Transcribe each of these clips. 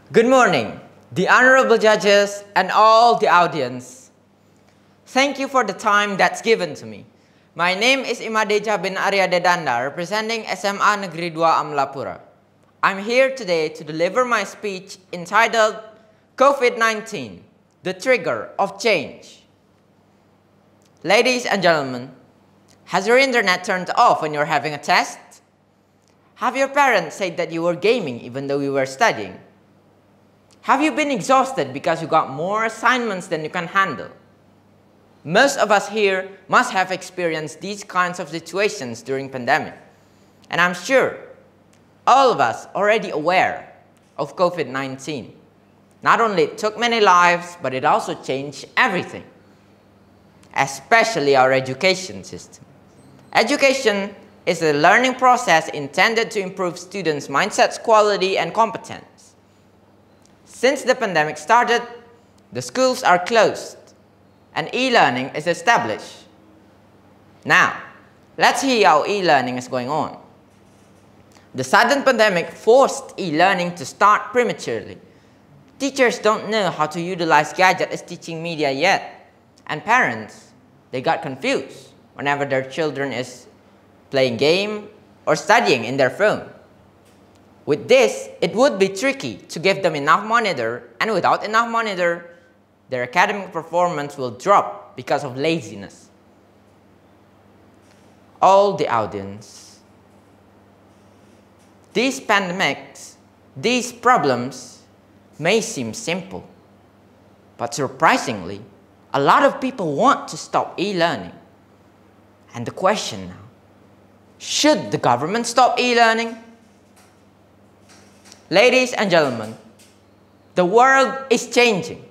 Good morning, the honorable judges and all the audience. Thank you for the time that's given to me. My name is Jabin Arya Dedanda, representing SMA Negeri 2 Amlapura. I'm here today to deliver my speech entitled COVID-19, the Trigger of Change. Ladies and gentlemen, has your internet turned off when you're having a test? Have your parents said that you were gaming even though you were studying? Have you been exhausted because you got more assignments than you can handle? Most of us here must have experienced these kinds of situations during pandemic. And I'm sure all of us already aware of COVID-19. Not only it took many lives, but it also changed everything, especially our education system. Education is a learning process intended to improve students' mindsets, quality, and competence. Since the pandemic started, the schools are closed and e-learning is established. Now, let's hear how e-learning is going on. The sudden pandemic forced e-learning to start prematurely. Teachers don't know how to utilize gadgets as teaching media yet, and parents, they got confused whenever their children is playing game or studying in their phone. With this, it would be tricky to give them enough monitor, and without enough monitor, their academic performance will drop because of laziness. All the audience, these pandemics, these problems may seem simple, but surprisingly, a lot of people want to stop e-learning. And the question now, should the government stop e-learning? Ladies and gentlemen, the world is changing.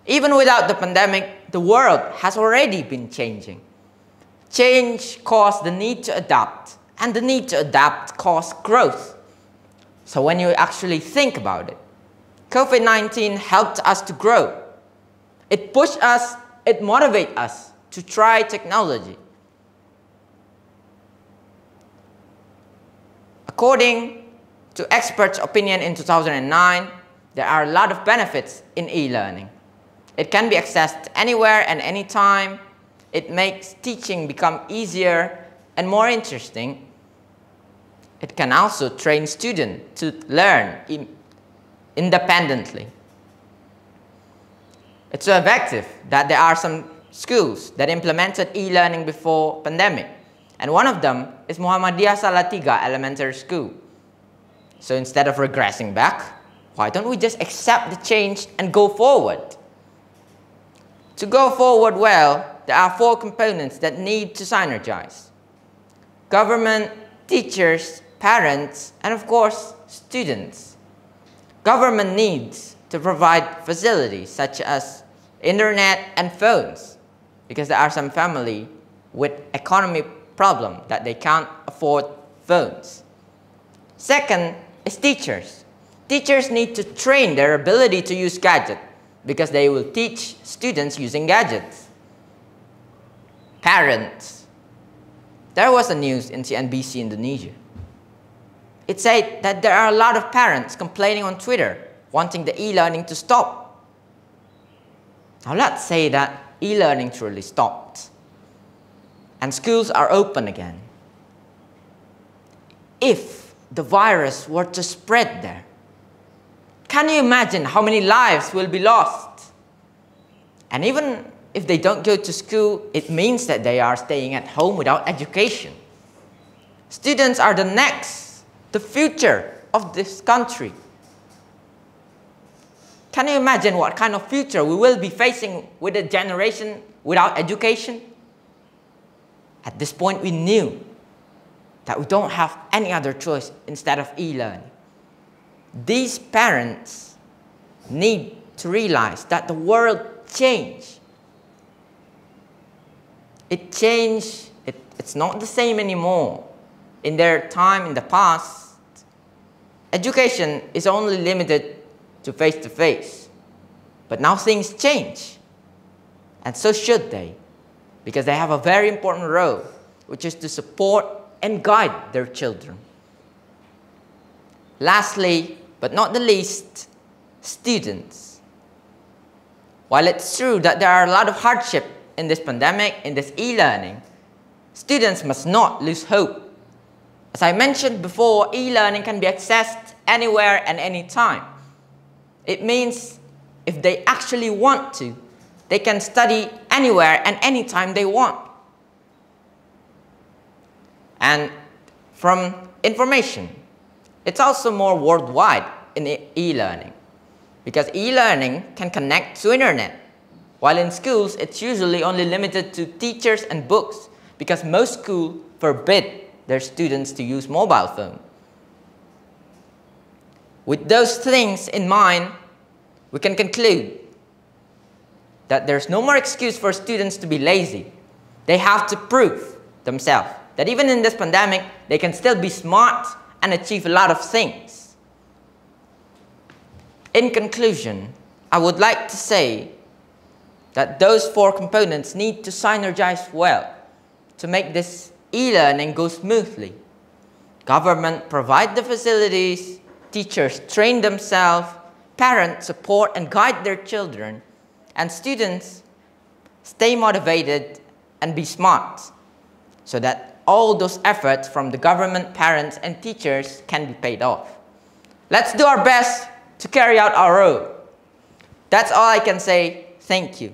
Even without the pandemic, the world has already been changing. Change caused the need to adapt, and the need to adapt caused growth. So when you actually think about it, COVID-19 helped us to grow. It pushed us, it motivated us to try technology. According to experts' opinion in 2009, there are a lot of benefits in e-learning. It can be accessed anywhere and anytime. It makes teaching become easier and more interesting. It can also train students to learn independently. It's so effective that there are some schools that implemented e-learning before pandemic. And one of them is Muhammadiyah Salatiga Elementary School. So instead of regressing back, why don't we just accept the change and go forward? To go forward well, there are 4 components that need to synergize: government, teachers, parents, and of course, students. Government needs to provide facilities such as internet and phones, because there are some families with economic problem that they can't afford phones. Second is teachers. Teachers need to train their ability to use gadgets because they will teach students using gadgets. Parents. There was a news in CNBC Indonesia. It said that there are a lot of parents complaining on Twitter wanting the e-learning to stop. Now let's say that e-learning truly stopped and schools are open again. If the virus were to spread there, can you imagine how many lives will be lost? And even if they don't go to school, it means that they are staying at home without education. Students are the future of this country. Can you imagine what kind of future we will be facing with a generation without education? At this point, we knew that we don't have any other choice instead of e-learning. These parents need to realize that the world changed. It changed. It's not the same anymore. In their time in the past, education is only limited to face-to-face. But now things change. And so should they, because they have a very important role, which is to support and guide their children. Lastly, but not the least, students. While it's true that there are a lot of hardship in this pandemic, in this e-learning, students must not lose hope. As I mentioned before, e-learning can be accessed anywhere and anytime. It means if they actually want to, they can study anywhere and anytime they want. And from information, it's also more worldwide in e-learning, because e-learning can connect to internet, while in schools it's usually only limited to teachers and books, because most schools forbid their students to use mobile phone. With those things in mind, we can conclude that there's no more excuse for students to be lazy. They have to prove themselves that even in this pandemic, they can still be smart and achieve a lot of things. In conclusion, I would like to say that those four components need to synergize well to make this e-learning go smoothly. Government provide the facilities, teachers train themselves, parents support and guide their children, and students stay motivated and be smart, so that all those efforts from the government, parents, and teachers can be paid off. Let's do our best to carry out our role. That's all I can say. Thank you.